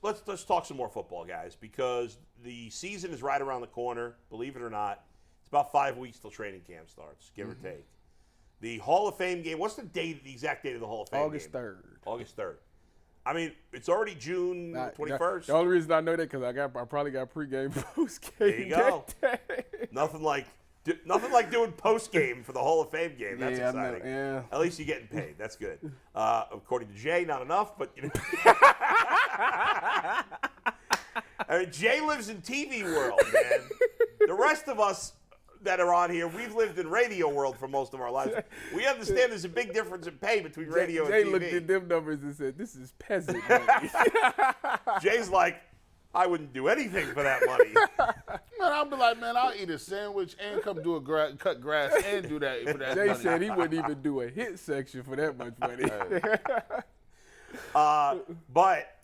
Let's talk some more football, guys, because the season is right around the corner. Believe it or not, it's about 5 weeks till training camp starts, give or take. The Hall of Fame game. What's the exact date of the Hall of Fame August game? 3rd. August 3rd. I mean, it's already June 21st. The only reason I know that because I probably got pregame, postgame. There you go. Nothing like doing postgame for the Hall of Fame game. That's exciting. Yeah. At least you're getting paid. That's good. According to Jay, not enough, but you know. I mean, Jay lives in TV world, man. The rest of us that are on here, we've lived in radio world for most of our lives. We understand there's a big difference in pay between radio and TV. Jay looked at them numbers and said, "This is peasant money." Jay's like, I wouldn't do anything for that money. Man, I'll be like, man, I'll eat a sandwich and come do cut grass and do that for that Jay money. said he wouldn't even do a hit section for that much money. But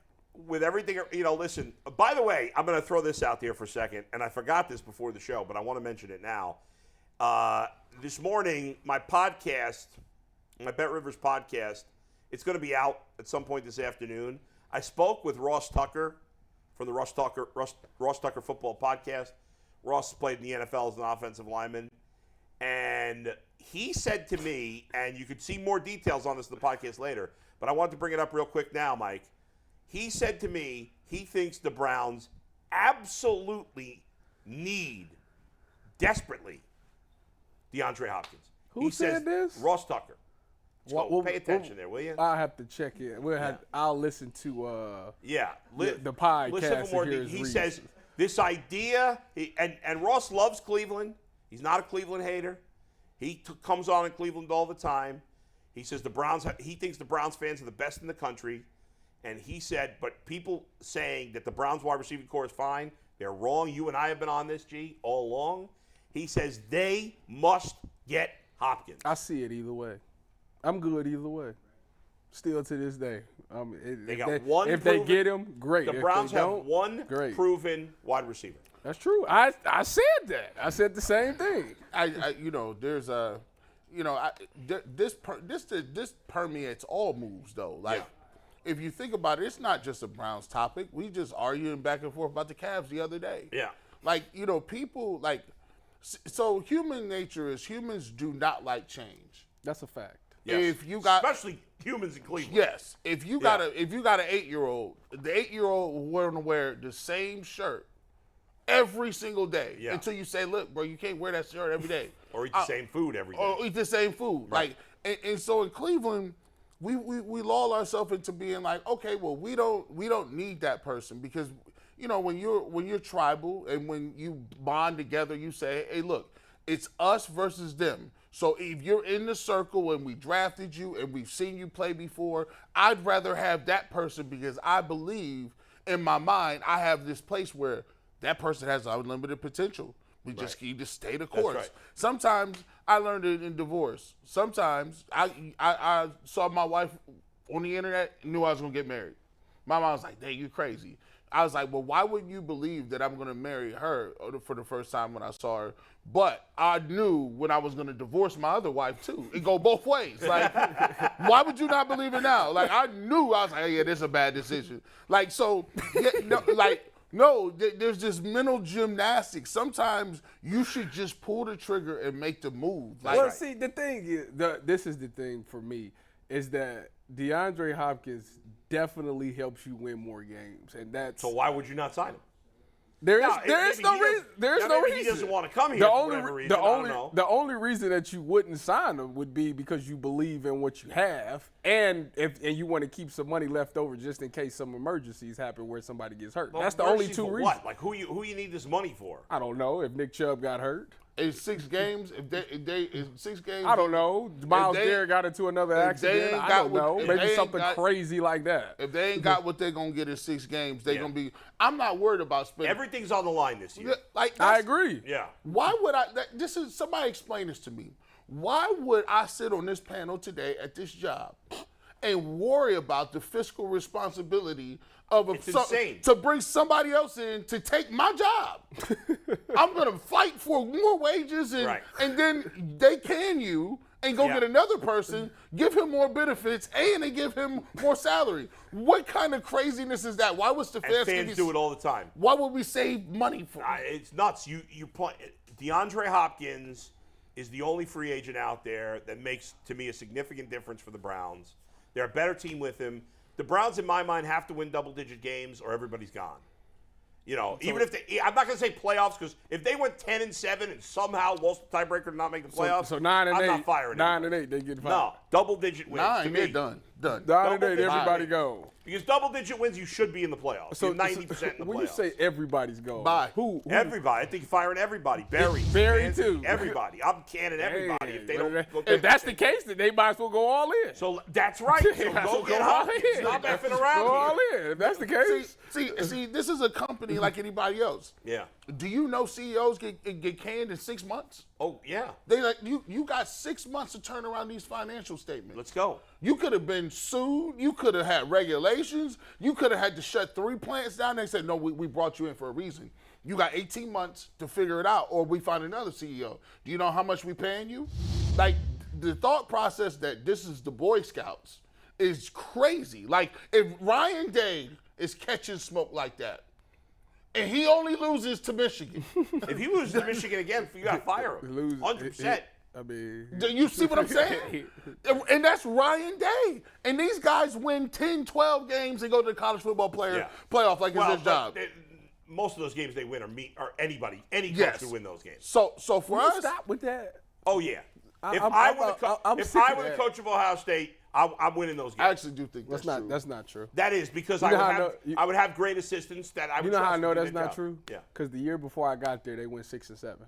with everything, listen, by the way, I'm going to throw this out there for a second, and I forgot this before the show, but I want to mention it now. This morning, my podcast, my Bet Rivers podcast, it's going to be out at some point this afternoon. I spoke with Ross Tucker from the Ross Tucker Football Podcast. Ross played in the NFL as an offensive lineman, and he said to me, and you could see more details on this in the podcast later, but I want to bring it up real quick now, Mike. He said to me he thinks the Browns absolutely need, desperately, Deandre Hopkins. Who said this? Ross Tucker. So pay attention there, will you? I'll have to check it. I'll listen to the podcast. Listen for more. He says this idea, and Ross loves Cleveland. He's not a Cleveland hater. He comes on in Cleveland all the time. He says he thinks the Browns fans are the best in the country. And he said, but people saying that the Browns wide receiving core is fine, they're wrong. You and I have been on this, G, all along. He says they must get Hopkins. I see it either way. I'm good either way. Still to this day. If they get him, great. The Browns have one proven wide receiver. That's true. I said that. I said the same thing. This permeates all moves though. If you think about it, it's not just a Browns topic. We just arguing back and forth about the Cavs the other day. Yeah. People so human nature is humans do not like change. That's a fact. Yes. Especially humans in Cleveland. Yes. If you got an 8-year-old, the 8-year-old will want to wear the same shirt every single day until you say, look, bro, you can't wear that shirt every day. Or eat the same food every day. Or eat the same food. Right. And so in Cleveland, we lull ourselves into being like, okay, well, we don't need that person because, when you're tribal and when you bond together, you say, hey, look, it's us versus them. So if you're in the circle and we drafted you and we've seen you play before, I'd rather have that person because I believe in my mind I have this place where that person has unlimited potential. We just need to stay the course. Right. Sometimes I learned it in divorce. Sometimes I saw my wife on the internet, knew I was going to get married. My mom was like, dang, you crazy. I was like, well, why wouldn't you believe that I'm going to marry her for the first time when I saw her? But I knew when I was going to divorce my other wife, too. It go both ways. Like, why would you not believe it now? Like, I knew. I was like, yeah, this is a bad decision. Like, so, no, there's this mental gymnastics. Sometimes you should just pull the trigger and make the move. See, the thing is, this is the thing for me, is that DeAndre Hopkins definitely helps you win more games, and that's. So why would you not sign him? There is no reason. He doesn't want to come here for whatever reason. The only reason that you wouldn't sign him would be because you believe in what you have, and you want to keep some money left over just in case some emergencies happen where somebody gets hurt. Well, that's the only two reasons. What? Like who you need this money for? I don't know. If Nick Chubb got hurt. In 6 games, in 6 games, I don't know. Miles Garrett got into another accident. I don't know. Maybe something crazy like that. If they ain't got what they're gonna get in 6 games, they're gonna be. I'm not worried about spending. Everything's on the line this year. I agree. Yeah. Why would I? Somebody explain this to me. Why would I sit on this panel today at this job and worry about the fiscal responsibility of to bring somebody else in to take my job? I'm going to fight for more wages and then they can you and go get another person, give him more benefits, and they give him more salary. What kind of craziness is that? Why was the fans do it all the time? Why would we save money for It's nuts. You point DeAndre Hopkins is the only free agent out there that makes, to me, a significant difference for the Browns. They're a better team with him. The Browns, in my mind, have to win double-digit games or everybody's gone. You know, even if I'm not going to say playoffs, because if they went 10-7 and somehow lost the tiebreaker to not make the playoffs, so 9 and 8, I'm not firing 9 and 8, they get fired. No, double-digit wins. 9, they're done. 9 and 8, everybody go. Because double-digit wins, you should be in the playoffs. So You're 90% in the playoffs. When you say everybody's going, Bye. Who? Everybody. I think you're firing everybody. Barry too. Everybody. I'm canning everybody if they don't go If that's the case, then they might as well go all in. So that's right. So go get Hopkins. Stop effing around. Go all in. If that's the case. See, this is a company like anybody else. Yeah. Do you know CEOs get canned in 6 months? Oh, yeah. They like you got 6 months to turn around these financial statements. Let's go. You could have been sued. You could have had regulations. You could have had to shut 3 plants down. They said, no, we brought you in for a reason. You got 18 months to figure it out, or we find another CEO. Do you know how much we paying you? Like, the thought process that this is the Boy Scouts is crazy. Like, if Ryan Day is catching smoke like that, and he only loses to Michigan. If he loses to Michigan again, you got to fire him. 100%. I mean, do you see what I'm saying? And that's Ryan Day. And these guys win 10, 12 games and go to the college football playoff like it's their job. Most of those games they win are anybody. Any coach could win those games. So for us, stop with that. Oh, yeah. If I were the coach of Ohio State, I'm winning those games. I actually do think that's true. That's not true. That is because I would have great assistants that I would. You know how I know trust that's not true? Yeah. Because the year before I got there, they went 6 and 7.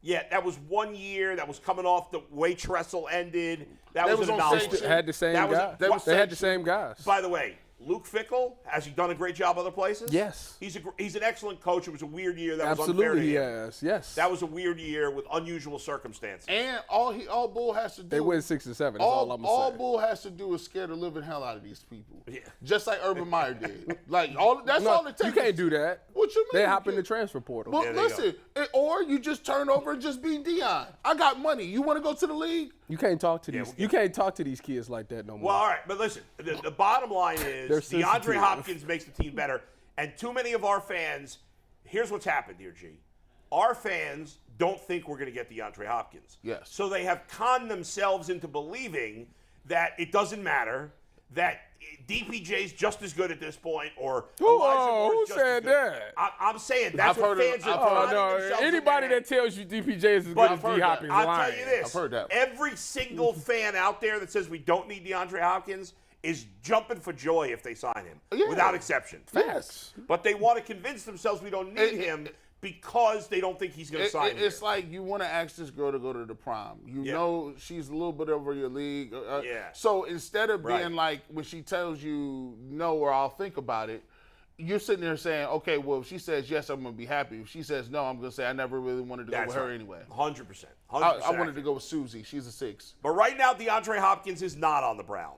Yeah, that was 1 year. That was coming off the way Tressel ended. That was an anomaly. They had the same guys. They had the same guys. By the way, Luke Fickell, has he done a great job other places? Yes. He's an excellent coach. It was a weird year. That was unfair Absolutely, to he him. has. Yes. That was a weird year with unusual circumstances. And all Bull has to do. They win 6 and 7. That's all I'm gonna say. All Bull has to do is scare the living hell out of these people. Yeah. Just like Urban Meyer did. Like that's No, all it takes. You can't do that. What you mean? They hop in the transfer portal. Well, Yeah, listen, or you just turn over and just be Dion. I got money. You want to go to the league? You can't talk to these. You can't talk to these kids like that no more. Well, all right, but listen, the bottom line is They're DeAndre sensitive. Hopkins makes the team better, and too many of our fans. Here's what's happened, dear G. Our fans don't think we're going to get DeAndre Hopkins. Yes. So they have conned themselves into believing that it doesn't matter, that DPJ's just as good at this point, or Who said that? I'm saying that's what fans are conning themselves Anybody into. that tells you DPJ is as good as D Hopkins is I'll lying. tell you this. I've heard that. Every single fan out there that says we don't need DeAndre Hopkins is jumping for joy if they sign him, without exception. Facts. But they want to convince themselves we don't need him because they don't think he's going to sign him. It's like you want to ask this girl to go to the prom. You know she's a little bit over your league. So instead of being like, when she tells you no or I'll think about it, you're sitting there saying, okay, well, if she says yes, I'm going to be happy. If she says no, I'm going to say I never really wanted to go with her anyway. 100%. I wanted to go with Susie. She's a 6. But right now, DeAndre Hopkins is not on the Browns.